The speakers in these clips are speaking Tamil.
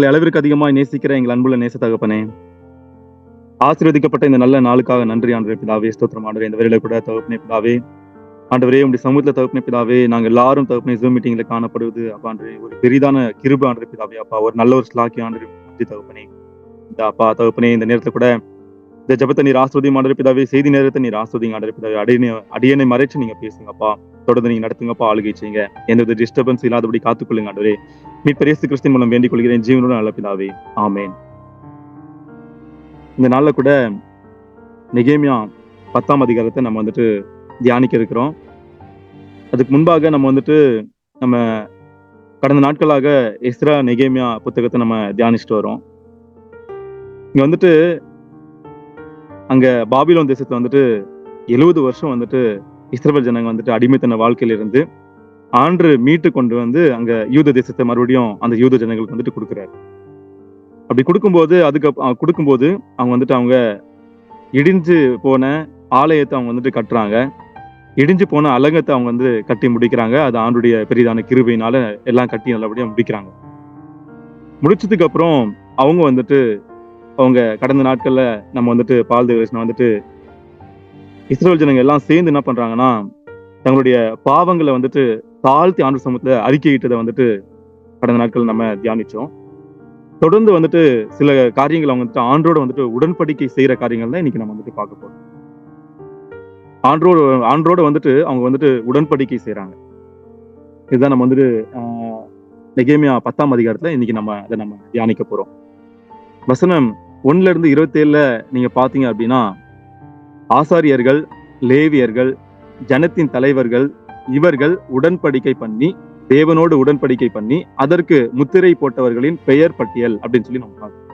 எங்களை அளவிற்கு அதிகமாய் நேசிக்கிற எங்கள் அன்புள்ள நேச தகப்பனே, ஆசீர்வதிக்கப்பட்ட இந்த நல்ல நாளுக்காக நன்றி ஆண்டவரே பிதாவே. ஸ்தோத்திரம் ஆண்டவரே. இந்த வேளையில கூட தகப்பனே பிதாவே, ஆண்டவரே உம்முடைய சமூகத்துல தகப்பனே பிதாவே, நாங்க எல்லாரும் தகப்பனே Zoom மீட்டிங்ல காணப்படுவது அப்பா ஆண்டவரே ஒரு பெரிதான கிருபை ஆண்டவரே பிதாவே. அப்பா ஒரு நல்ல ஒரு ஸ்லாக்கியம் ஆண்டவரே. நன்றி தகப்பனே. இந்த அப்பா தகப்பனே இந்த நேரத்துல கூட இந்த ஜெபத்தை நீர் ஆஸ்வதியும் ஆண்டவரே பிதாவே. செய்தி நேரத்தை நீர் ஆஸ்வதிங்க ஆண்டவரே பிதாவே. அடியனை மறைச்சு நீங்க பேசுங்கப்பா. தொடர்ந்து நீங்க நடத்துங்கப்பா, ஆளுகை செய்யுங்க. எந்த டிஸ்டர்பன்ஸ் இல்லாதபடி காத்துக்கொள்ளுங்க ஆண்டவரே. மீட்பர் இயேசு கிறிஸ்துவின் மூலம் வேண்டிக் கொள்கிறேன் ஜீவனோட நல்ல பிதாவே. ஆமென். இந்த நாள்ல கூட நெகேமியா 10ஆம் அதிகாரத்தை நம்ம வந்துட்டு தியானிக்க இருக்கிறோம். அதுக்கு முன்பாக நம்ம கடந்த நாட்களாக எஸ்ரா நெகேமியா புத்தகத்தை நம்ம தியானிச்சுட்டு வரோம். இங்க வந்துட்டு அங்க பாபிலோன் தேசத்துல வந்துட்டு 70 வருஷம் வந்துட்டு இஸ்ரவேல் ஜனங்க வந்துட்டு அடிமைத்தன வாழ்க்கையில இருந்து ஆண்டு மீட்டு கொண்டு வந்து அங்க யூத தேசத்தை மறுபடியும் அந்த யூத ஜனங்களுக்கு வந்துட்டு கொடுக்குறாரு. அப்படி கொடுக்கும்போது அவங்க வந்துட்டு அவங்க இடிஞ்சு போன ஆலயத்தை அவங்க வந்துட்டு கட்டுறாங்க. இடிஞ்சு போன அலங்கத்தை அவங்க வந்து கட்டி முடிக்கிறாங்க. அது ஆண்டுடைய பெரிதான கிருபையினால எல்லாம் கட்டி நல்லபடியா முடிக்கிறாங்க. முடிச்சதுக்கு அப்புறம் அவங்க வந்துட்டு அவங்க கடந்த நாட்கள்ல நம்ம வந்துட்டு பால் தேவதர்ஷனம் வந்துட்டு இஸ்ரவேல் ஜனங்க எல்லாம் சேர்ந்து என்ன பண்றாங்கன்னா, தங்களுடைய பாவங்களை வந்துட்டு தாழ்த்தி ஆண்டு சமூகத்துல அறிக்கையிட்டதை வந்துட்டு கடந்த நாட்கள் நம்ம தியானிச்சோம். தொடர்ந்து வந்துட்டு சில காரியங்கள் அவங்க வந்துட்டு ஆண்டோட வந்துட்டு உடன்படிக்கை செய்யற காரியங்கள் தான் இன்னைக்கு நம்ம வந்துட்டு பார்க்க போறோம். ஆண்டோட வந்துட்டு அவங்க வந்துட்டு உடன்படிக்கை செய்யறாங்க. இதுதான் நம்ம வந்துட்டு நெகேமியா 10ஆம் அதிகாரத்துல இன்னைக்கு அதை நம்ம தியானிக்க போறோம். வசனம் 1-27 நீங்க பாத்தீங்க அப்படின்னா, ஆசாரியர்கள், லேவியர்கள், ஜனத்தின் தலைவர்கள் இவர்கள் உடன்படிக்கை பண்ணி தேவனோடு உடன்படிக்கை பண்ணி அதற்கு முத்திரை போட்டவர்களின் பெயர் பட்டியல் அப்படின்னு சொல்லி நம்ம பார்க்கணும்.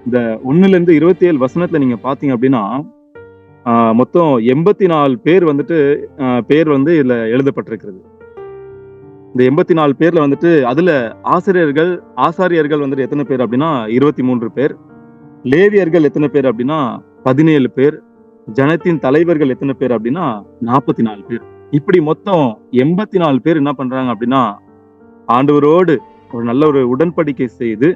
இந்த 1-27 வசனத்துல நீங்க பாத்தீங்க அப்படின்னா, மொத்தம் 84 பேர் வந்துட்டு பேர் வந்து இதுல எழுதப்பட்டிருக்கிறது. இந்த 84 பேர்ல வந்துட்டு அதுல ஆசாரியர்கள் வந்துட்டு எத்தனை பேர் அப்படின்னா 23 பேர், லேவியர்கள் எத்தனை பேர் அப்படின்னா 17 பேர், ஜனத்தின் தலைவர்கள் எத்தனை பேர் அப்படின்னா 44 பேர். இப்படி மொத்தம் 84 பேர் என்ன பண்றாங்க அப்படின்னா ஆண்டவரோடு ஒரு நல்ல ஒரு உடன்படிக்கை செய்து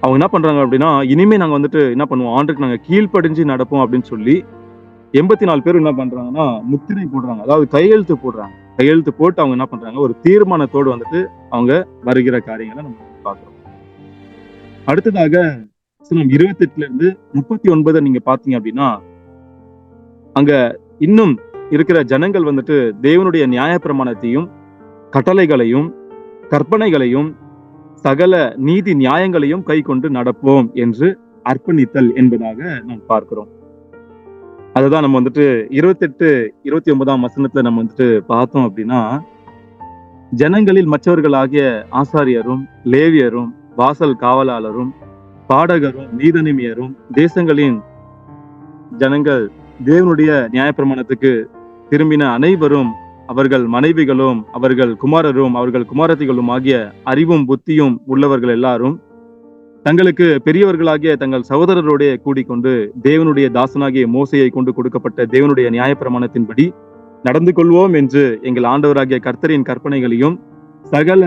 அவங்க என்ன பண்றாங்க அப்படின்னா, இனிமே நாங்க வந்துட்டு என்ன பண்ணுவோம், ஆண்டுக்கு நாங்க கீழ்ப்படிஞ்சு நடப்போம் அப்படின்னு சொல்லி 84 பேர் என்ன பண்றாங்கன்னா முத்திரை போடுறாங்க. அதாவது கையெழுத்து போடுறாங்க. கையெழுத்து போட்டு அவங்க என்ன பண்றாங்க, ஒரு தீர்மானத்தோடு வந்துட்டு அவங்க வருகிற காரியங்களை நம்ம பார்க்கிறோம். அடுத்ததாக 28-39 நீங்க பாத்தீங்க அப்படின்னா, அங்க இன்னும் இருக்கிற ஜனங்கள் வந்துட்டு தேவனுடைய நியாயப்பிரமாணத்தையும் கட்டளைகளையும் கற்பனைகளையும் சகல நீதி நியாயங்களையும் கை கொண்டு நடப்போம் என்று அர்ப்பணித்தல் என்பதாக நாம் பார்க்கிறோம். அதுதான் நம்ம வந்துட்டு 28-29 வசனத்துல நம்ம வந்துட்டு பார்த்தோம் அப்படின்னா, ஜனங்களில் மற்றவர்களாகிய ஆசாரியரும் லேவியரும் வாசல் காவலாளரும் பாடகரும் நீதனிமியரும் தேசங்களின் ஜனங்கள் தேவனுடைய நியாயப்பிரமாணத்துக்கு திரும்பின அனைவரும் அவர்கள் மனைவிகளும் அவர்கள் குமாரரும் அவர்கள் குமாரத்திகளும் ஆகிய அறிவும் புத்தியும் உள்ளவர்கள் எல்லாரும் தங்களுக்கு பெரியவர்களாகிய தங்கள் சகோதரரோட கூடிக்கொண்டு தேவனுடைய தாசனாகிய மோசையை கொண்டு கொடுக்கப்பட்ட தேவனுடைய நியாயப்பிரமாணத்தின்படி நடந்து கொள்வோம் என்று எங்கள் ஆண்டவராகிய கர்த்தரின் கற்பனைகளையும் சகல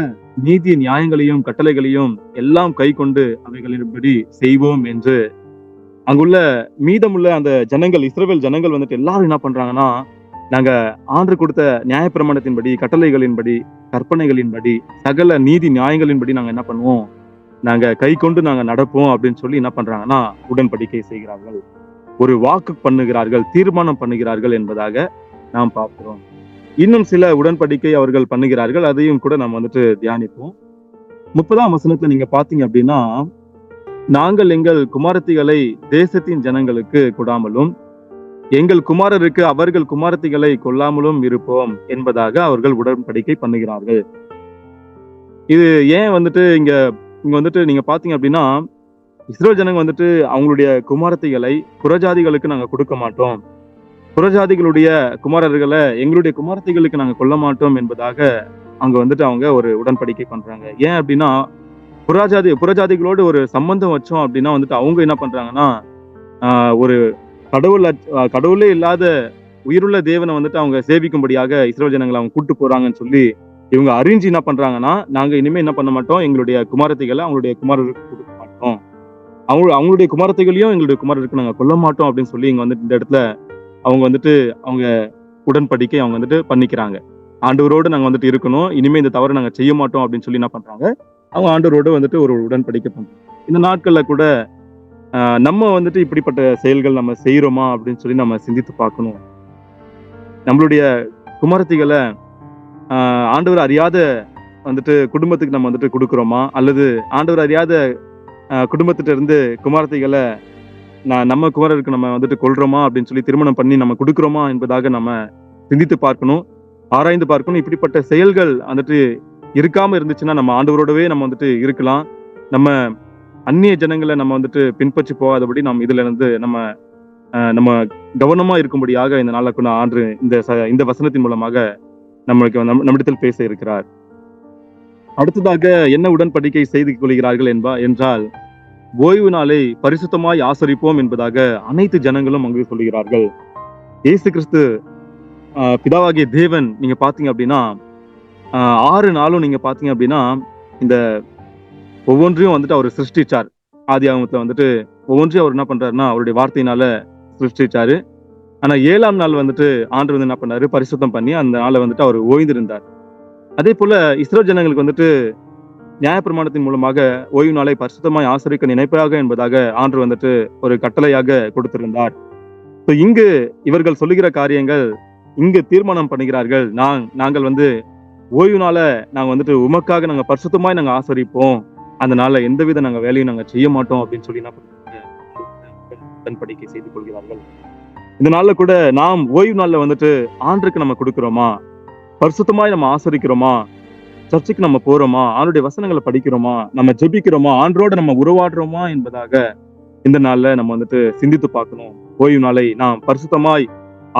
நீதி நியாயங்களையும் கட்டளைகளையும் எல்லாம் கை கொண்டு அவைகளின்படி செய்வோம் என்று அங்குள்ள மீதமுள்ள அந்த ஜனங்கள், இஸ்ரவேல் ஜனங்கள் வந்துட்டு எல்லாரும் என்ன பண்றாங்கன்னா, நாங்க ஆண்டு கொடுத்த நியாயப்பிரமாணத்தின்படி கட்டளைகளின்படி கற்பனைகளின்படி சகல நீதி நியாயங்களின்படி நாங்க என்ன பண்ணுவோம், நாங்க கை கொண்டு நாங்க நடப்போம் அப்படின்னு சொல்லி என்ன பண்றாங்கன்னா உடன்படிக்கை செய்கிறார்கள், ஒரு வாக்கு பண்ணுகிறார்கள், தீர்மானம் பண்ணுகிறார்கள் என்பதாக நாம் பார்க்கிறோம். இன்னும் சில உடன்படிக்கை அவர்கள் பண்ணுகிறார்கள், அதையும் கூட நம்ம வந்துட்டு தியானிப்போம். 30ஆம் வசனத்துல நீங்க பாத்தீங்க அப்படின்னா, நாங்கள் எங்கள் குமாரத்திகளை தேசத்தின் ஜனங்களுக்கு கொடாமலும் எங்கள் குமாரருக்கு அவர்கள் குமாரத்திகளை கொல்லாமலும் இருப்போம் என்பதாக அவர்கள் உடன்படிக்கை பண்ணுகிறார்கள். இது ஏன் வந்துட்டு இங்க வந்துட்டு நீங்க பாத்தீங்க அப்படின்னா, இஸ்ரவேல் ஜனங்க வந்துட்டு அவங்களுடைய குமாரத்திகளை புறஜாதிகளுக்கு நாங்க கொடுக்க மாட்டோம், புறஜாதிகளுடைய குமாரர்களை எங்களுடைய குமாரத்திகளுக்கு நாங்க கொல்ல மாட்டோம் என்பதாக அங்க வந்துட்டு அவங்க ஒரு உடன்படிக்கை பண்றாங்க. ஏன் அப்படின்னா, புறஜாதிகளோடு ஒரு சம்பந்தம் வச்சோம் அப்படின்னா வந்துட்டு அவங்க என்ன பண்றாங்கன்னா, ஒரு கடவுளே இல்லாத உயிருள்ள தேவனை வந்துட்டு அவங்க சேவிக்கும்படியாக இஸ்ரவேல் ஜனங்களை அவங்க கூட்டு போறாங்கன்னு சொல்லி இவங்க அறிஞ்சு என்ன பண்றாங்கன்னா, நாங்க இனிமே என்ன பண்ண மாட்டோம், எங்களுடைய குமாரத்திகளை அவங்களுடைய குமாரருக்கு கொடுக்க மாட்டோம். அவங்களுடைய குமாரத்திகளையும் எங்களுடைய குமாரருக்கு நாங்க கொல்ல மாட்டோம் அப்படின்னு சொல்லி இங்க வந்துட்டு இந்த இடத்துல அவங்க வந்துட்டு அவங்க உடன்படிக்கை அவங்க வந்துட்டு பண்ணிக்கிறாங்க. ஆண்டவரோடு நாங்க வந்துட்டு இருக்கணும். இனிமே இந்த தவறை நாங்க செய்ய மாட்டோம் அப்படின்னு சொல்லி என்ன பண்றாங்க, அவங்க ஆண்டவரோடு வந்துட்டு ஒரு உடன்படிக்கை பண்றாங்க. இந்த நாட்கள்ல கூட நம்ம வந்துட்டு இப்படிப்பட்ட செயல்கள் நம்ம செய்றோமா அப்படின்னு சொல்லி நம்ம சிந்தித்து பார்க்கணும். நம்மளுடைய குமாரத்திகளை ஆண்டவர் அறியாத வந்துட்டு குடும்பத்துக்கு நம்ம வந்துட்டு கொடுக்குறோமா? அல்லது ஆண்டவர் அறியாத குடும்பத்திட்ட இருந்து குமாரத்திகளை நம்ம குமாரருக்கு நம்ம வந்துட்டு கொல்றோமா அப்படின்னு சொல்லி திருமணம் பண்ணி நம்ம கொடுக்குறோமா என்பதாக நம்ம சிந்தித்து பார்க்கணும், ஆராய்ந்து பார்க்கணும். இப்படிப்பட்ட செயல்கள் வந்துட்டு இருக்காம இருந்துச்சுன்னா நம்ம ஆண்டவரோடவே நம்ம வந்துட்டு இருக்கலாம். நம்ம அந்நிய ஜனங்களை நம்ம வந்துட்டு பின்பற்றி போகாதபடி நம்ம இதுல இருந்து நம்ம கவனமா இருக்கும்படியாக இந்த நாளை கொண்டு ஆண்டு இந்த வசனத்தின் மூலமாக நம்மிடத்தில் பேச இருக்கிறார். அடுத்ததாக என்ன உடன்படிக்கை செய்து கொள்கிறார்கள் என்றால் ஓய்வு நாளை பரிசுத்தமாய் ஆசரிப்போம் என்பதாக அனைத்து ஜனங்களும் அங்கு சொல்லுகிறார்கள். இயேசு கிறிஸ்து பிதாவாகிய தேவன் நீங்க பாத்தீங்க அப்படின்னா 6 நாளும் நீங்க பாத்தீங்க அப்படின்னா இந்த ஒவ்வொன்றையும் வந்துட்டு அவர் சிருஷ்டிச்சார். ஆதி ஆகமத்துல வந்துட்டு ஒவ்வொன்றையும் அவர் என்ன பண்றாருன்னா அவருடைய வார்த்தையினால சிருஷ்டிச்சாரு. ஆனா 7ஆம் நாள் வந்துட்டு ஆண்டவர் வந்து என்ன பண்ணாரு, பரிசுத்தம் பண்ணி அந்த நாளை வந்துட்டு அவர் ஓய்ந்திருந்தார். அதே போல இஸ்ரவேல் ஜனங்களுக்கு வந்துட்டு நியாயப்பிரமாணத்தின் மூலமாக ஓய்வு நாளை பரிசுத்தமாய் ஆசரிக்க நினைப்பாக என்பதாக ஆண்டவர் வந்துட்டு ஒரு கட்டளையாக கொடுத்திருந்தார். இங்கு இவர்கள் சொல்லுகிற காரியங்கள் இங்கு தீர்மானம் பண்ணுகிறார்கள். நாங்கள் வந்து ஓய்வு நாளை நாங்க வந்துட்டு உமக்காக நாங்க பரிசுத்தமாய் நாங்க ஆசரிப்போம், அதனால எந்தவித நாங்க வேலையும் நாங்க செய்ய மாட்டோம் அப்படின்னு சொல்லி என்ன பண்றாங்க, உடன்படிக்கை செய்து கொள்கிறார்கள். இந்த நாள்ல கூட நாம் ஓய்வு நாள்ல வந்துட்டு ஆண்டுக்கு நம்ம கொடுக்கிறோமா, பரிசுத்தமாய் நம்ம ஆசரிக்கிறோமா, சர்ச்சுக்கு நம்ம போறோமா, ஆண்டுடைய வசனங்களை படிக்கிறோமா, நம்ம ஜெபிக்கிறோமா, ஆண்டரோட நம்ம உறவாடுறோமா என்பதாக இந்த நாள்ல நம்ம வந்துட்டு சிந்தித்து பார்க்கணும். ஓய்வு நாளை நாம் பரிசுத்தமாய்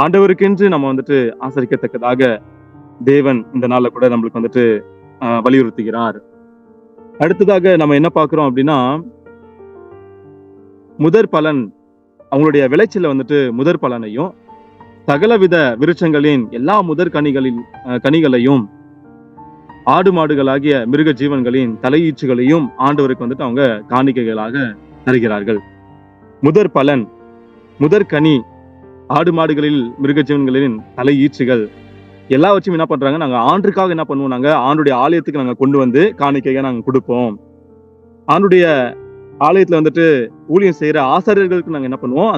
ஆண்டவருக்கென்று நம்ம வந்துட்டு ஆசரிக்கத்தக்கதாக தேவன் இந்த நாள்ல கூட நம்மளுக்கு வந்துட்டு வலியுறுத்துகிறார். அடுத்ததாக நம்ம என்ன பார்க்கிறோம் அப்படின்னா, முதற் பலன் அவங்களுடைய விளைச்சல வந்துட்டு முதற் பலனையும் சகலவித விருட்சங்களின் எல்லா முதற் கனிகளையும் ஆடு மாடுகளாகிய மிருக ஜீவன்களின் தலையீச்சுகளையும் ஆண்டவருக்கு வந்துட்டு அவங்க காணிக்கைகளாக தருகிறார்கள். முதற் பலன், முதற் கனி, ஆடு மாடுகளில் மிருக ஜீவன்களின் தலையீச்சுகள் எல்லாவற்றையும் என்ன பண்றாங்க, நாங்க ஆண்டுக்காக என்ன பண்ணுவோம், நாங்க ஆண்டுடைய ஆலயத்துக்கு நாங்க கொண்டு வந்து காணிக்கையா நாங்க கொடுப்போம். ஆண்டுடைய ஆலயத்துல வந்துட்டு ஊழியம் செய்யற ஆசாரியர்களுக்கு நாங்க என்ன பண்ணுவோம்,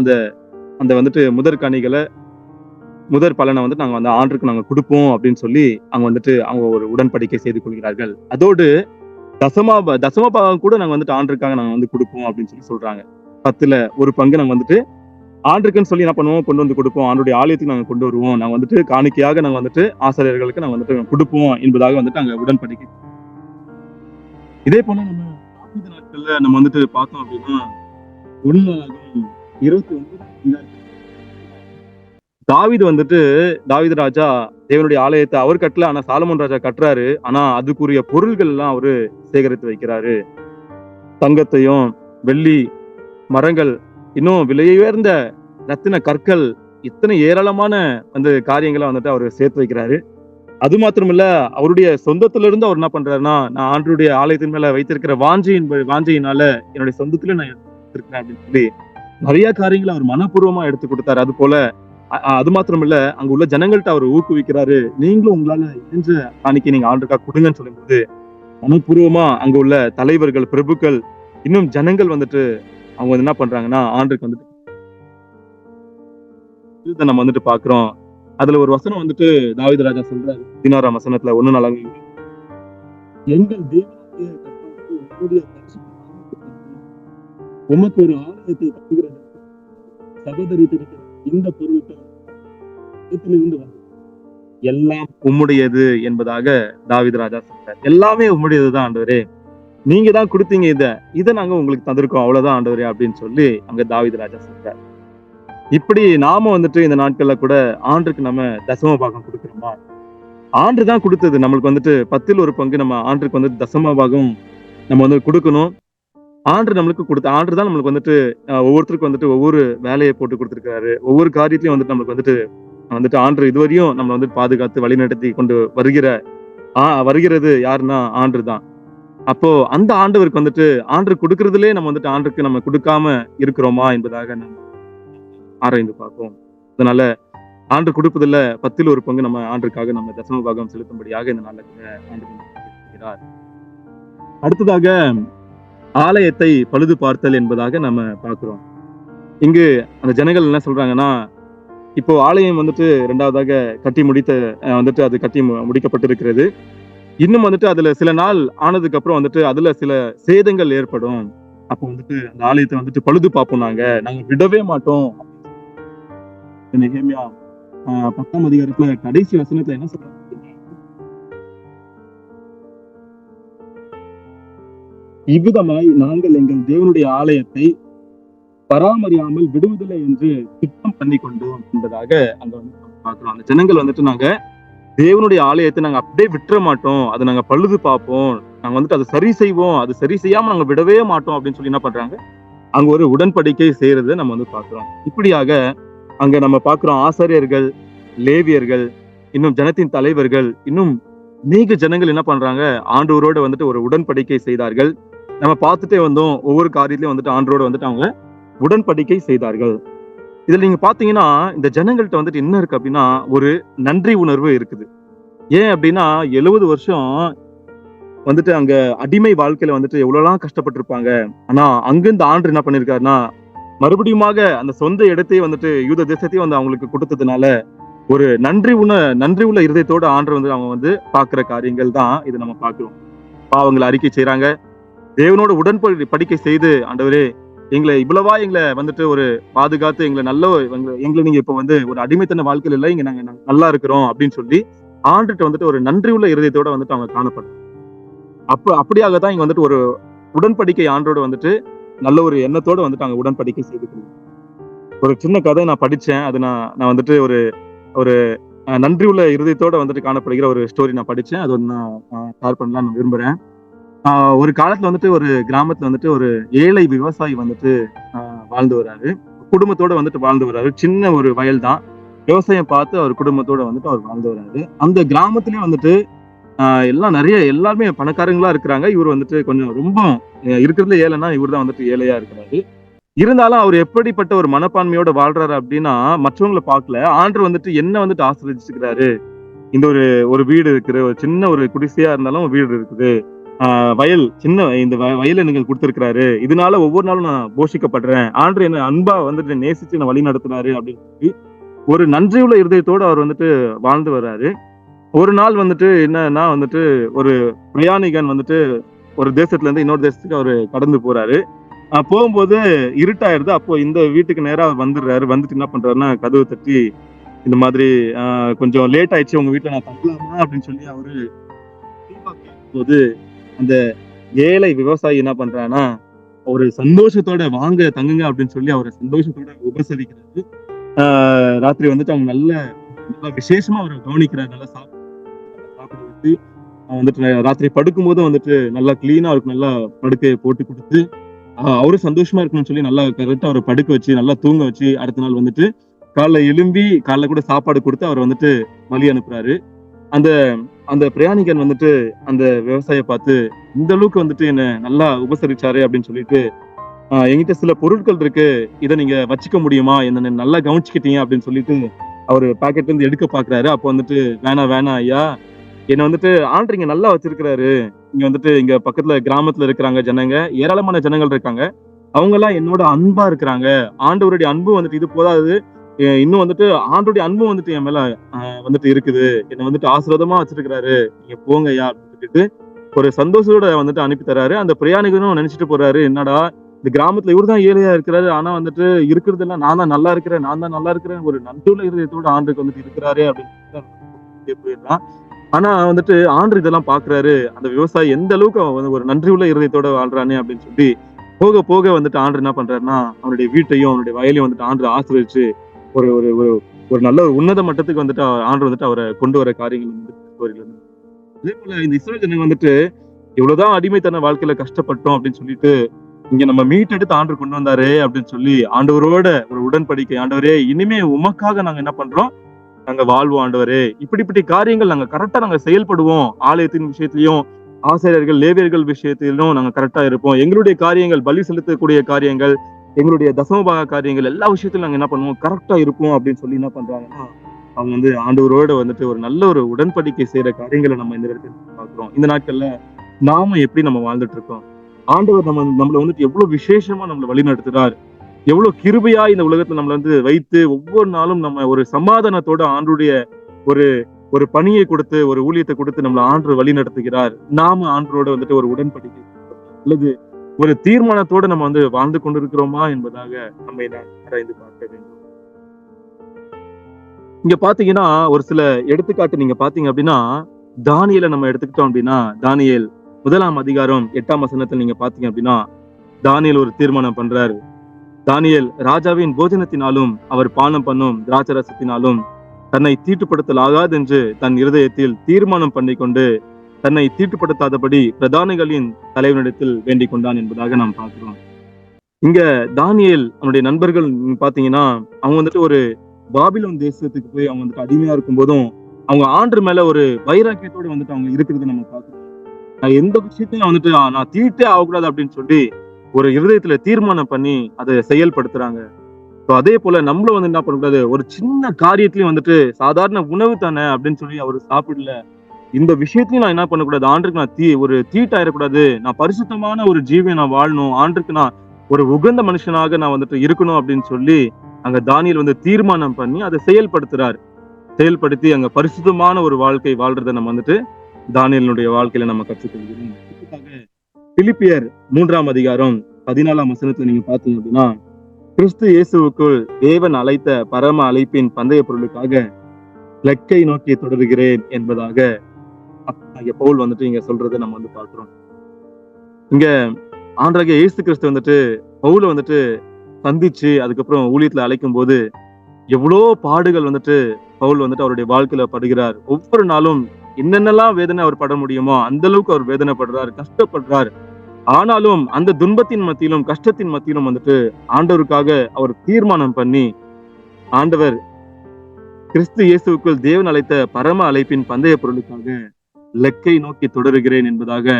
அந்த வந்துட்டு முதற் கனிகளை முதற் பலனை வந்து நாங்க அந்த ஆண்டுக்கு நாங்க கொடுப்போம் அப்படின்னு சொல்லி அவங்க வந்துட்டு அவங்க ஒரு உடன்படிக்கை செய்து கொள்கிறார்கள். அதோடு தசம பாகம் கூட நாங்க வந்துட்டு ஆண்டுக்காக நாங்க வந்து கொடுப்போம் அப்படின்னு சொல்லி சொல்றாங்க. 10ல் 1 பங்கு நாங்க வந்துட்டு ஆண்டுக்குன்னு சொல்லி என்ன பண்ணுவோம், கொண்டு வந்து கொடுப்போம். ஆண்டுடைய ஆலயத்துக்கு நாங்க கொண்டு வருவோம். நாங்க வந்துட்டு காணிக்கையாக நாங்க வந்துட்டு ஆசாரியர்களுக்கு நாங்க வந்துட்டு கொடுப்போம் என்பதாக வந்துட்டு அங்க உடன்படிக்கை. இதே போல நம்ம தாவீது நாட்கள்ல நம்ம வந்துட்டு பார்த்தோம் அப்படின்னா 1 தாவீது ராஜா தேவனுடைய ஆலயத்தை அவர் கட்டல, ஆனா சாலமோன் ராஜா கட்டுறாரு. ஆனா அதுக்குரிய பொருள்கள் எல்லாம் அவரு சேகரித்து வைக்கிறாரு. தங்கத்தையும் வெள்ளி மரங்கள், இன்னும் விலையுயர்ந்த ரத்தின கற்கள், இத்தனை ஏராளமான அந்த காரியங்களை வந்துட்டு அவர் சேர்த்து வைக்கிறாரு. அது மாத்திரமில்ல, அவருடைய சொந்தத்துல இருந்து அவர் என்ன பண்றாருன்னா, நான் ஆண்டவருடைய ஆலயத்தின் மேல வைத்திருக்கிற வாஞ்சையினால என்னுடைய சொந்தத்துல நான் எடுத்திருக்கிறேன் அப்படின்னு சொல்லி நிறைய காரியங்களை அவர் மனப்பூர்வமா எடுத்து கொடுத்தாரு. அது போல அது மாத்திரமில்ல, அங்க உள்ள ஜனங்கள்ட்ட அவர் ஊக்குவிக்கிறாரு. நீங்களும் உங்களால இணைஞ்ச காணிக்கை நீங்க ஆண்டுக்காக கொடுங்கன்னு சொல்லும்போது மனப்பூர்வமா அங்க உள்ள தலைவர்கள், பிரபுக்கள், இன்னும் ஜனங்கள் வந்துட்டு அவங்க வந்து என்ன பண்றாங்கன்னா ஆண்டுக்கு வந்துட்டு நம்ம வந்துட்டு பாக்குறோம். அதுல ஒரு வசனம் வந்துட்டு தாவீது ராஜா சொல்றாரு 16ஆம் வசனத்துல 1 எங்கள் தேவனாகிய கர்த்தருக்கு உம்முடைய பரிசுத்த நாமத்துக்கு உமக்கு ஒரு ஆலயத்தை கட்டுகிறது, சகோதரித்திருக்கிற இந்த பொருட்கள் எல்லாம் உம்முடையது என்பதாக தாவீது ராஜா சொல்றாரு. எல்லாமே உம்முடையதுதான் ஆண்டவரே, நீங்க தான் கொடுத்தீங்க, இதை நாங்க உங்களுக்கு தந்திருக்கோம், அவ்வளவுதான் ஆண்டவரே அப்படின்னு சொல்லி அங்க தாவீது ராஜா சொல்றாரு. இப்படி நாம வந்துட்டு இந்த நாட்கள்ல கூட ஆண்டுக்கு நம்ம தசம பாகம் கொடுக்கிறோமா? ஆண்டு தான் கொடுத்தது நம்மளுக்கு வந்துட்டு 10ல் 1 பங்கு நம்ம ஆண்டுக்கு வந்துட்டு தசம பாகம் நம்ம வந்து கொடுக்கணும். ஆண்டு நம்மளுக்கு கொடுத்த ஆண்டு தான் நம்மளுக்கு வந்துட்டு ஒவ்வொருத்தருக்கும் வந்துட்டு ஒவ்வொரு வேலையை போட்டு கொடுத்திருக்காரு. ஒவ்வொரு காரியத்திலையும் வந்துட்டு நம்மளுக்கு வந்துட்டு ஆண்டு இதுவரையும் நம்ம வந்து பாதுகாத்து வழிநடத்தி கொண்டு வருகிற வருகிறது யாருன்னா ஆண்டு தான். அப்போ அந்த ஆண்டவருக்கு வந்துட்டு ஆண்டவர் கொடுக்கிறதிலே நம்ம வந்துட்டு ஆண்டருக்கு நம்ம கொடுக்காம இருக்கிறோமா என்பதாக நம்ம ஆராய்ந்து பார்ப்போம். அதனால ஆண்டவர் கொடுப்பதில 10ல் 1 பங்கு நம்ம ஆண்டருக்காக நம்ம தசம பாகம் செலுத்தும்படியாக இந்த நாள்ல ஆண்டவர் நமக்கு இருக்கிறார். அடுத்ததாக ஆலயத்தை பழுது பார்த்தல் என்பதாக நம்ம பார்க்கிறோம். இங்கு அந்த ஜனங்கள் என்ன சொல்றாங்கன்னா, இப்போ ஆலயம் வந்துட்டு 2வதாக கட்டி முடித்த வந்துட்டு அது கட்டி முடிக்கப்பட்டிருக்கிறது. இன்னும் வந்துட்டு அதுல சில நாள் ஆனதுக்கு அப்புறம் வந்துட்டு அதுல சில சேதங்கள் ஏற்படும். அப்போ வந்துட்டு அந்த ஆலயத்தை வந்துட்டு பழுது பார்ப்போம் நாங்க விடவே மாட்டோம். நெகேமியா 10ஆம் அதிகாரத்துல கடைசி வசனத்துல என்ன சொல்றாங்க? இவ்விதமாய் நாங்கள் எங்கள் தேவனுடைய ஆலயத்தை பராமரியாமல் விடுவதில்லை என்று திட்டம் பண்ணி கொண்டோம் என்பதாக அங்க வந்து பார்க்கிறோம். அந்த ஜனங்கள் வந்துட்டு நாங்க தேவனுடைய ஆலயத்தை நாங்க அப்படியே விட்டுற மாட்டோம். அதை நாங்க பழுது பார்ப்போம். நாங்க வந்துட்டு அதை சரி செய்வோம். அது சரி செய்யாம நாங்க விடவே மாட்டோம் அப்படின்னு சொல்லி என்ன பண்றாங்க? அங்க ஒரு உடன்படிக்கை செய்யறதை நம்ம வந்து பார்க்கிறோம். இப்படியாக அங்க நம்ம பார்க்கிறோம் ஆசாரியர்கள், லேவியர்கள், இன்னும் ஜனத்தின் தலைவர்கள், இன்னும் அநேக ஜனங்கள் என்ன பண்றாங்க? ஆண்டவரோட வந்துட்டு ஒரு உடன்படிக்கை செய்தார்கள். நம்ம பார்த்துட்டே வந்தோம். ஒவ்வொரு காரியத்திலயும் வந்துட்டு ஆண்டவரோட வந்துட்டு அவங்க உடன்படிக்கை செய்தார்கள். இதுல நீங்க பாத்தீங்கன்னா இந்த ஜனங்கள்ட்ட வந்துட்டு என்ன இருக்கு அப்படின்னா ஒரு நன்றி உணர்வு இருக்குது. ஏன் அப்படின்னா 70 வருஷம் வந்துட்டு அங்க அடிமை வாழ்க்கையில வந்துட்டு எவ்வளவுலாம் கஷ்டப்பட்டிருப்பாங்க. ஆனா அங்கிருந்து ஆண்டு என்ன பண்ணிருக்காருன்னா மறுபடியுமாக அந்த சொந்த இடத்தையே வந்துட்டு யூத தேசத்தையும் வந்து அவங்களுக்கு கொடுத்ததுனால ஒரு நன்றி உள்ள இருதயத்தோட ஆண்டு வந்து அவங்க வந்து பாக்குற காரியங்கள் தான் இது நம்ம பாக்குறோம். பாவங்களை அறிக்கை செய்யறாங்க. தேவனோட உடன்படிக்கை செய்து ஆண்டவரே எங்களை வந்துட்டு ஒரு பாதுகாத்து எங்களை நீங்க இப்ப வந்து ஒரு அடிமைத்தன வாழ்க்கையில இல்ல, இங்க நாங்க நல்லா இருக்கிறோம் அப்படின்னு சொல்லி ஆண்டுகிட்ட வந்துட்டு ஒரு நன்றி உள்ள இருதயத்தோட வந்துட்டு அவங்க காணப்படுறாங்க. அப்படியாக தான் இங்க வந்துட்டு ஒரு உடன்படிக்கை ஆண்டோட வந்துட்டு நல்ல ஒரு எண்ணத்தோட வந்துட்டு அங்க உடன்படிக்கை செய்துக்கணும். ஒரு சின்ன கதை நான் படிச்சேன். அது நான் வந்துட்டு ஒரு ஒரு நன்றி உள்ள இருதயத்தோட வந்துட்டு காணப்படுகிற ஒரு ஸ்டோரி நான் படிச்சேன். அது வந்து நான் ஷேர் பண்ணலாம்னு நான் விரும்புறேன். ஒரு காலத்துல வந்துட்டு ஒரு கிராமத்துல வந்துட்டு ஒரு ஏழை விவசாயி வந்துட்டு வாழ்ந்து வர்றாரு. குடும்பத்தோட வந்துட்டு வாழ்ந்து வர்றாரு. சின்ன ஒரு வயல் தான். விவசாயம் பார்த்து அவர் குடும்பத்தோட வந்துட்டு அவர் வாழ்ந்து வர்றாரு. அந்த கிராமத்திலயும் வந்துட்டு எல்லாருமே பணக்காரங்களா இருக்கிறாங்க. இவர் வந்துட்டு கொஞ்சம் ரொம்ப இருக்கிறதுல ஏழைன்னா இவர் தான் வந்துட்டு ஏழையா இருக்கிறாரு. இருந்தாலும் அவர் எப்படிப்பட்ட ஒரு மனப்பான்மையோட வாழ்றாரு அப்படின்னா மற்றவங்களை பார்க்கல. ஆண்டவர் வந்துட்டு என்ன வந்துட்டு ஆசீர்வதிச்சுக்கிறாரு. இந்த ஒரு வீடு இருக்குது. ஒரு சின்ன ஒரு குடிசையா இருந்தாலும் வீடு இருக்குது. இந்த வயலை நீங்கள் கொடுத்திருக்கிறாரு. இதனால ஒவ்வொரு நாளும் நான் போஷிக்கப்படுறேன். ஆண்டவர் என்ன அன்பா வந்துட்டு நேசிச்சு என்ன வழி நடத்துறாரு அப்படின்னு சொல்லி ஒரு நன்றியுள்ள இருதயத்தோட அவர் வந்துட்டு வாழ்ந்து வர்றாரு. ஒரு நாள் வந்துட்டு என்னன்னா வந்துட்டு ஒரு பிரயாணிகன் வந்துட்டு ஒரு தேசத்துல இருந்து இன்னொரு தேசத்துக்கு அவரு கடந்து போறாரு. போகும்போது இருட்டாயிருது. அப்போ இந்த வீட்டுக்கு நேரா அவர் வந்துடுறாரு. வந்துட்டு என்ன பண்றாருன்னா கதவு தட்டி இந்த மாதிரி கொஞ்சம் லேட் ஆயிடுச்சு, உங்க வீட்டுல நான் தங்கலாமா அப்படின்னு சொல்லி அவரு போது அந்த ஏழை விவசாயி என்ன பண்றான்னா ஒரு சந்தோஷத்தோட வாங்க தங்குங்க அப்படின்னு சொல்லி அவரை சந்தோஷத்தோட உபசரிக்கிறாரு. ராத்திரி வந்துட்டு அவங்க நல்லா விசேஷமா அவரை கவனிக்கிறாரு. நல்லா சாப்பிட வச்சு வந்துட்டு ராத்திரி படுக்கும் போதும் வந்துட்டு நல்லா கிளீனா அவருக்கு நல்லா படுக்கையை போட்டு கொடுத்து அவரும் சந்தோஷமா இருக்கணும்னு சொல்லி நல்லா கரெக்டா அவரை படுக்க வச்சு நல்லா தூங்க வச்சு அடுத்த நாள் வந்துட்டு காலைல கூட சாப்பாடு கொடுத்து அவர் வந்துட்டு வழி அனுப்புறாரு. அந்த அந்த பிரயாணிகன் வந்துட்டு அந்த விவசாய பார்த்து இந்த அளவுக்கு வந்துட்டு என்ன நல்லா உபசரிச்சாரு அப்படின்னு சொல்லிட்டு என்கிட்ட சில பொருட்கள் இருக்கு, இதை நீங்க வச்சுக்க முடியுமா, என்ன நல்லா கவனிச்சுக்கிட்டீங்க அப்படின்னு சொல்லிட்டு அவரு பாக்கெட்ல இருந்து எடுக்க பாக்குறாரு. அப்போ வந்துட்டு வேணாம் ஐயா, என்ன வந்துட்டு ஆண்டீங்க நல்லா வச்சிருக்கிறாரு. இங்க வந்துட்டு இங்க பக்கத்துல கிராமத்துல இருக்கிறாங்க ஜனங்க, ஏராளமான ஜனங்கள் இருக்காங்க. அவங்க எல்லாம் என்னோட அன்பா இருக்கிறாங்க. ஆண்டவருடைய அன்பு வந்துட்டு இது போதாது, இன்னும் வந்துட்டு ஆண்டோடைய அன்பும் வந்துட்டு என் மேல வந்துட்டு இருக்குது. என்ன வந்துட்டு ஆசீர்வாதமா வச்சிருக்கிறாரு. நீங்க போங்க ஐயா அப்படின்னு சொல்லிட்டு ஒரு சந்தோஷத்தோட வந்துட்டு அனுப்பி தராரு. அந்த பிரயாணிகனும் நினைச்சிட்டு போறாரு, என்னடா இந்த கிராமத்துல இவர்தான் ஏழையா இருக்கிறாரு, ஆனா வந்துட்டு இருக்கிறது எல்லாம் நான் தான் நல்லா இருக்கிறேன் ஒரு நன்றியுள்ள இருதயத்தோட ஆண்டுக்கு வந்துட்டு இருக்கிறாரு அப்படின்னு போயிடுறான். ஆனா வந்துட்டு ஆண்டு இதெல்லாம் பாக்குறாரு. அந்த விவசாயி எந்த அளவுக்கு ஒரு நன்றியுள்ள இருதயத்தோட வாழ்றானே அப்படின்னு சொல்லி போக போக வந்துட்டு ஆண்டு என்ன பண்றாருன்னா அவனுடைய வீட்டையும் அவனுடைய வயலையும் வந்துட்டு ஆண்டு ஆசிரியச்சு ஒரு ஒரு ஒரு நல்ல ஒரு உன்னத மட்டத்துக்கு வந்துட்டு ஆண்டு வந்துட்டு அவரை கொண்டு வர காரியங்கள் வந்து அதே போல இந்த இஸ்ரேல் ஜனங்க வந்துட்டு இவ்வளவுதான் அடிமைத்தன வாழ்க்கையில கஷ்டப்பட்டோம் அப்படின்னு சொல்லிட்டு இங்க நம்ம மீட்டெடுத்து ஆண்டு கொண்டு வந்தாரு அப்படின்னு சொல்லி ஆண்டவரோட ஒரு உடன்படிக்கை, ஆண்டவரே இனிமே உமக்காக நாங்க என்ன பண்றோம், நாங்க வாழ்வோம் ஆண்டவரே. இப்படிப்பட்ட காரியங்கள் நாங்க கரெக்டா நாங்க செயல்படுவோம். ஆலயத்தின் விஷயத்திலயும், ஆசிரியர்கள், லேவியர்கள் விஷயத்திலும் நாங்க கரெக்டா இருப்போம். எங்களுடைய காரியங்கள், பலி செலுத்தக்கூடிய காரியங்கள், எங்களுடைய தசமபாக காரியங்கள் எல்லா விஷயத்திலும் நாங்க என்ன பண்ணுவோம், கரெக்டா இருப்போம் அப்படின்னு சொல்லி என்ன பண்றாங்கன்னா, அவங்க வந்து ஆண்டவரோட வந்துட்டு ஒரு நல்ல ஒரு உடன்படிக்கை செய்யற காரியங்களை நம்ம இந்த இடத்துல பார்க்கிறோம். இந்த நாட்கள்ல நாம எப்படி நம்ம வாழ்ந்துட்டு இருக்கோம்? ஆண்டவர் நம்மள வந்துட்டு எவ்வளவு விசேஷமா நம்மள வழி நடத்துறார். எவ்வளவு கிருபையா இந்த உலகத்துல நம்மள வந்து வைத்து ஒவ்வொரு நாளும் நம்ம ஒரு சமாதானத்தோட ஆண்டுடைய ஒரு ஒரு பணியை கொடுத்து ஒரு ஊழியத்தை கொடுத்து நம்மள ஆண்டு வழி நடத்துகிறார். நாம ஆண்டரோட வந்துட்டு ஒரு உடன்படிக்கை அல்லது ஒரு தீர்மானத்தோட நம்ம வந்து வாழ்ந்து கொண்டிருக்கிறோமா என்பதாக நம்மை நாம் ஆராய்ந்து பார்க்க வேண்டும். இங்க பாத்தீங்கன்னா ஒரு சில எடுத்துக்காட்டு நீங்க பாத்தீங்க அப்படின்னா, தானியேலை நம்ம எடுத்துக்கிட்டோம் அப்படின்னா, தானியேல் 1ஆம் அதிகாரம் 8ஆம் வசனத்துல நீங்க பாத்தீங்க அப்படின்னா, தானியேல் ஒரு தீர்மானம் பண்றாரு. தானியேல் ராஜாவின் போஜனத்தினாலும் அவர் பானம் பண்ணும் திராட்சரசத்தினாலும் தன்னை தீட்டுப்படுத்தல் ஆகாதென்று தன் இருதயத்தில் தீர்மானம் பண்ணிக்கொண்டு தன்னை தீட்டுப்படுத்தாதபடி பிரதானிகளின் தலைவனிடத்தில் வேண்டிக் கொண்டான் என்பதாக நாம் பார்க்கிறோம். இங்க தானியேல் அவனுடைய நண்பர்கள் பாத்தீங்கன்னா, அவங்க வந்துட்டு ஒரு பாபிலோன் தேசத்துக்கு போய் அவங்க வந்துட்டு அடிமையா இருக்கும் போதும் அவங்க ஆண்டு மேல ஒரு வைராக்கியத்தோடு வந்துட்டு அவங்க இருக்கிறது நம்ம பார்க்கிறோம். நான் எந்த விஷயத்தையும் வந்துட்டு நான் தீட்டே ஆகக்கூடாது அப்படின்னு சொல்லி ஒரு இருதயத்துல தீர்மானம் பண்ணி அதை செயல்படுத்துறாங்க. அதே போல நம்மளும் வந்து என்ன பண்ணக்கூடாது, ஒரு சின்ன காரியத்திலயும் வந்துட்டு சாதாரண உணவு தானே அப்படின்னு சொல்லி அவர் சாப்பிடல. இந்த விஷயத்தையும் நான் என்ன பண்ணக்கூடாது, ஆண்டுக்கு நான் ஒரு தீட்டாயிடக்கூடாது. நான் பரிசுத்தமான ஒரு ஜீவியை நான் வாழணும். ஆண்டுக்கு நான் ஒரு உகந்த மனுஷனாக நான் வந்துட்டு இருக்கணும் அப்படின்னு சொல்லி அங்க தானியேல் வந்து தீர்மானம் பண்ணி அதை செயல்படுத்துறாரு. செயல்படுத்தி அங்க பரிசுத்தமான ஒரு வாழ்க்கை வாழ்றதை நம்ம வந்துட்டு தானியேலுடைய வாழ்க்கையில நம்ம கற்றுக்கொள்கிறோம். பிலிப்பியர் 3ஆம் அதிகாரம் 14ஆம் வசனத்துல நீங்க பாத்தீங்க அப்படின்னா, கிறிஸ்து இயேசுவுக்குள் தேவன் அழைத்த பரம அழைப்பின் பந்தய பொருளுக்காக இலக்கை நோக்கி தொடர்கிறேன் என்பதாக பவுல் வந்துட்டு இங்க சொல்றதை நம்ம வந்து பார்க்கிறோம். இங்க ஆண்டவராகிய இயேசு கிறிஸ்து வந்துட்டு பவுல வந்துட்டு சந்திச்சு அதுக்கப்புறம் ஊழியத்துல அழைக்கும் போது எவ்வளோ பாடுகள் வந்துட்டு பவுல் வந்துட்டு அவருடைய வாழ்க்கையில படுகிறார். ஒவ்வொரு நாளும் என்னென்னலாம் வேதனை அவர் பட முடியுமோ அந்த அளவுக்கு அவர் வேதனைப்படுறாரு, கஷ்டப்படுறார். ஆனாலும் அந்த துன்பத்தின் மத்தியிலும் கஷ்டத்தின் மத்தியிலும் வந்துட்டு ஆண்டவருக்காக அவர் தீர்மானம் பண்ணி ஆண்டவர் கிறிஸ்து இயேசுவுக்குள் தேவன் அழைத்த பரம அழைப்பின் பந்தய பொருளுக்காக இலக்கை நோக்கி தொடருகிறேன் என்பதாக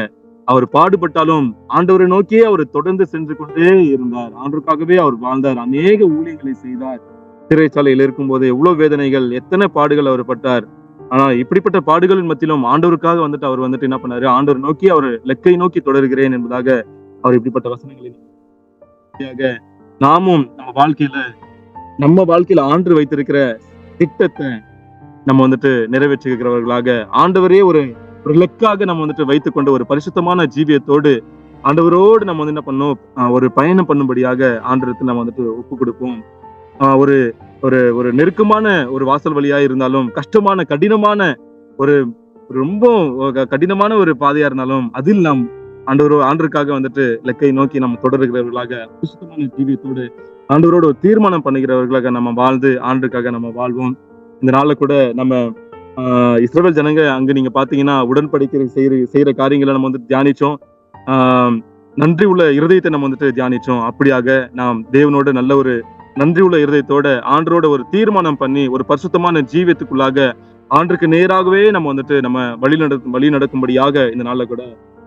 அவர் பாடுபட்டாலும் ஆண்டவரை நோக்கியே அவர் தொடர்ந்து சென்று கொண்டே இருந்தார். ஆண்டவருக்காகவே அவர் வாழ்ந்தார். அநேக ஊழியங்களை செய்தார். சிறைச்சாலையில் இருக்கும் போது எவ்வளவு வேதனைகள், எத்தனை பாடுகள் அவர் பட்டார். ஆனா இப்படிப்பட்ட பாடுகளின் மத்தியிலும் ஆண்டவருக்காக வந்துட்டு அவர் வந்துட்டு என்ன பண்ணாரு, ஆண்டவர் நோக்கி அவர் லெக்கை நோக்கி தொடர்கிறேன் என்பதாக அவர் இப்படிப்பட்ட வசனங்களை நாமும் நம்ம வாழ்க்கையில ஆண்டு வைத்திருக்கிற திட்டத்தை நம்ம வந்துட்டு நிறைவேற்றுகிறவர்களாக ஆண்டவரே ஒரு லெக்காக நம்ம வந்துட்டு வைத்துக் கொண்டு ஒரு பரிசுத்தமான ஜீவியத்தோடு ஆண்டவரோடு நம்ம வந்து என்ன பண்ணோம், ஒரு பயணம் பண்ணும்படியாக ஆண்டவருக்கு நம்ம வந்துட்டு ஒப்பு கொடுப்போம். ஒரு ஒரு ஒரு நெருக்கமான ஒரு வாசல் வழியா இருந்தாலும், கஷ்டமான கடினமான ஒரு ரொம்ப கடினமான ஒரு பாதையா இருந்தாலும் அதில் நாம் ஆண்டவருக்காக வந்துட்டு இலக்கை நோக்கி நம்ம தொடர்கிறவர்களாக பரிசுத்தமான ஜீவியத்தோடு ஆண்டவரோட ஒரு தீர்மானம் பண்ணுகிறவர்களாக நம்ம வாழ்ந்து ஆண்டுக்காக நம்ம வாழ்வோம். இந்த நாள்ல கூட நம்ம இஸ்ரவேல் ஜனங்க அங்க நீங்க பாத்தீங்கன்னா உடன்படிக்கை செய்யற காரியங்களை நம்ம வந்து தியானிச்சோம். நன்றி உள்ள இருதயத்தை நம்ம வந்துட்டு தியானிச்சோம். அப்படியாக நாம் தேவனோட நல்ல ஒரு நன்றி உள்ள இருதயத்தோட ஆண்டரோட ஒரு தீர்மானம் பண்ணி ஒரு பரிசுத்தமான ஜீவியத்துக்குள்ளாக ஆண்டுக்கு நேராகவே நம்ம வந்துட்டு நம்ம வழி நடக்கும்படியாக இந்த நாள்ல கூட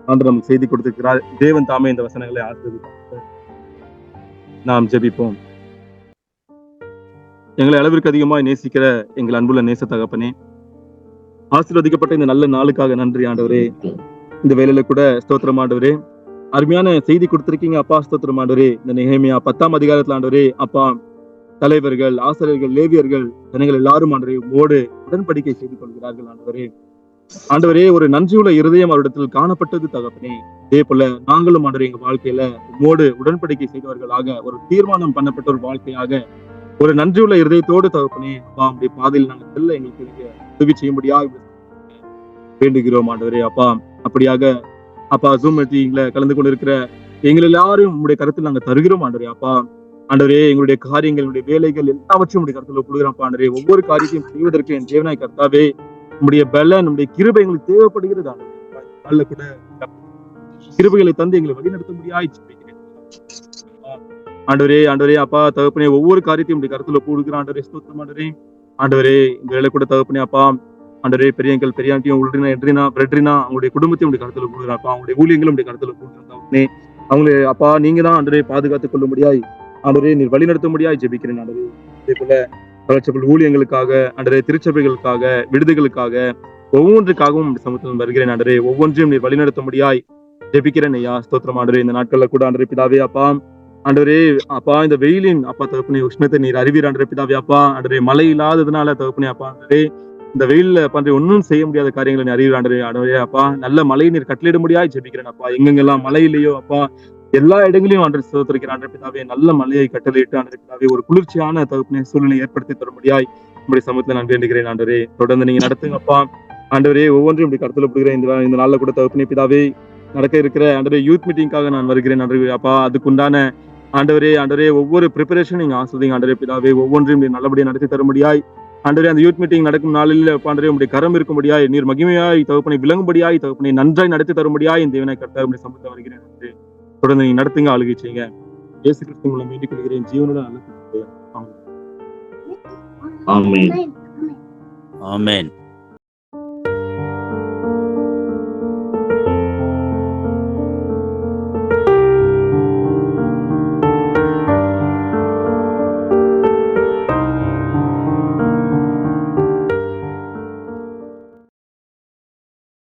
ஆண்டு நமக்கு செய்தி கொடுத்திருக்கிறார். தேவன் தாமே இந்த வசனங்களை ஆசீர்வதிப்பார். நாம் ஜெபிப்போம். எங்களை அளவிற்கு அதிகமாய் நேசிக்கிற எங்கள் அன்புள்ள நேச தகப்பனே, ஆசீர்வதிக்கப்பட்ட இந்த நல்ல நாளுக்காக நன்றி ஆண்டவரே. இந்த வேலையில கூட ஸ்தோத்திரம் ஆண்டவரே, அருமையான செய்தி கொடுத்திருக்கீங்க அப்பா. ஸ்தோத்திரம் ஆண்டவரே. இந்த நெகேமியா 10ஆம் அதிகாரத்துல ஆண்டவரே அப்பா, தலைவர்கள், ஆசிரியர்கள், லேவியர்கள், ஜனங்கள் எல்லாரும் ஆண்டவரே உம்மோடு உடன்படிக்கை செய்து கொள்கிறார்கள் ஆண்டவரே. ஆண்டவரே ஒரு நன்றியுள்ள இருதயம் அவரிடத்தில் காணப்பட்டது தகப்பனே. இதே போல நாங்களும் ஆண்டவரே எங்க வாழ்க்கையில உம்மோடு உடன்படிக்கை செய்தவர்களாக ஒரு தீர்மானம் பண்ணப்பட்ட ஒரு வாழ்க்கையாக ஒரு நன்றியுள்ள இருதயத்தோடு தகப்பனே அப்பா உடைய பாதையில் நாங்கள் செல்ல எங்களுக்கு உதவி செய்யும்படியாக வேண்டுகிறோம் ஆண்டவரே அப்பா. அப்படியாக அப்பா ஜூம் மீட்டிங்ல கலந்து கொண்டிருக்கிற எங்கள் எல்லாரும் உங்களுடைய கருத்தில் நாங்கள் தருகிறோம் ஆண்டவரே அப்பா. ஆண்டவரே எங்களுடைய காரியங்கள், எங்களுடைய வேலைகள் எல்லாவற்றையும் உடைய கருத்துல கொடுக்குறோம் ஆண்டவரே. ஒவ்வொரு காரியத்தையும் செய்வதற்கு என் தேவனாய் கர்த்தாவே நம்முடைய பலன், நம்முடைய கிருபை எங்களுக்கு தேவைப்படுகிறது ஆண்டவரே. கூட கிருபைகளை தந்து எங்களை வழிநடத்த முடியாது ஆண்டவரே. ஆண்டவரே அப்பா தகப்பனே ஒவ்வொரு காரியத்தையும் உடைய கருத்துல கொடுக்குறோம் ஆண்டவரே. ஸ்தோத்திரம் ஆண்டவரே ஆண்டவரே இந்த வேலை கூட தகப்பனே அப்பா, ஆண்டவரே பெரியங்கள் பெரியாண்டியும் உள்றினா எட்ரினா பிரெட்ரினா அவங்களுடைய குடும்பத்தையும் உடைய கருத்துல கொடுக்குறப்பா, அவங்களுடைய ஊழியங்களும் உடைய கருத்துல கொடுக்குறேன். அவங்களே அப்பா நீங்க தான் ஆண்டவரே பாதுகாத்துக் கொள்ள முடியாய், ஆண்டவரே நீர் வழி நடத்த முடியாய் ஜெபிக்கிறேன் ஆண்டவரே. அதே போல பலச்சபை ஊழியங்களுக்காக, ஆண்டவரே திருச்சபைகளுக்காக, விடுதிகளுக்காக, ஒவ்வொன்றுக்காகவும் உம்முடைய சமூகத்தில் வருகிறேன் ஆண்டவரே. ஒவ்வொன்றையும் நீர் வழிநடத்த முடியாய் ஜெபிக்கிறேன் ஐயா. ஸ்தோத்திரம் ஆண்டவரே. இந்த நாட்கள்ல கூட ஆண்டவரே பிதாவே அப்பா, ஆண்டவரே அப்பா இந்த வெயிலின் அப்பா தகப்பனே உஷ்ணத்தை நீர் அறிவீர் ஆண்டவரே பிதாவே அப்பா. ஆண்டவரே மழை இல்லாததுனால தகப்பனே அப்பா ஆண்டவரே இந்த வெயில்ல பண்ற ஒன்னும் செய்ய முடியாத காரியங்களை நீ அறிவீர் ஆண்டவரே. ஆண்டவரே அப்பா நல்ல மழையை நீர் கட்டளையிட முடியாய் ஜெபிக்கிறேன் அப்பா. எங்கெங்கெல்லாம் மழை இல்லையோ அப்பா எல்லா இடங்களையும் ஆண்டவரே ஸ்தோத்திரிக்கிறேன் ஆண்டவரே பிதாவே. நல்ல மழையை கட்டளையிட்டு ஆண்டவரே பிதாவே ஒரு குளிர்ச்சியான தகப்பனே சூழ்நிலை ஏற்படுத்தி தர முடியாய் உங்களுடைய சமூகத்துல நான் வேண்டுகிறேன் ஆண்டவரே. தொடர்ந்து நீங்க நடத்துங்கப்பா ஆண்டவரே. ஒவ்வொன்றையும் இப்படி கருத்துல போடுகிறேன். இந்த நாள்ல கூட தகப்பனே பிதாவே நடக்க இருக்கிற ஆண்டவரே யூத் மீட்டிங்காக நான் வருகிறேன் ஆண்டவரே அப்பா. அதுக்குண்டான ஆண்டவரே ஒவ்வொரு ப்ரிப்பரேஷன் நீங்க ஆஸ்வதிங்க ஆண்டவரே பிதாவே. ஒவ்வொன்றையும் நீர் நல்லபடியா நடத்தி தர முடியாய் ஆண்டவரே. அந்த யூத் மீட்டிங் நடக்கும் நாளில் ஆண்டவரே உங்களுடைய கரம் இருக்கும்படியாய், நீர் மகிமையாய் தகப்பனை விளங்கும்படியாய் தகப்பனை நன்றாய் நடத்தி தரும்படியாய் இந்த தேவனை கர்த்தர் உங்களுடைய சமூகத்தில் வருகிறேன் ஆண்டவரே. தொடர்ந்து நீங்க நடத்துங்க, ஆளுகை செய்யுங்க. இயேசு கிறிஸ்து மூலம் வேண்டிக் கொள்கிறேன் ஜீவனோட நல்ல ஆமென். ஆமென்.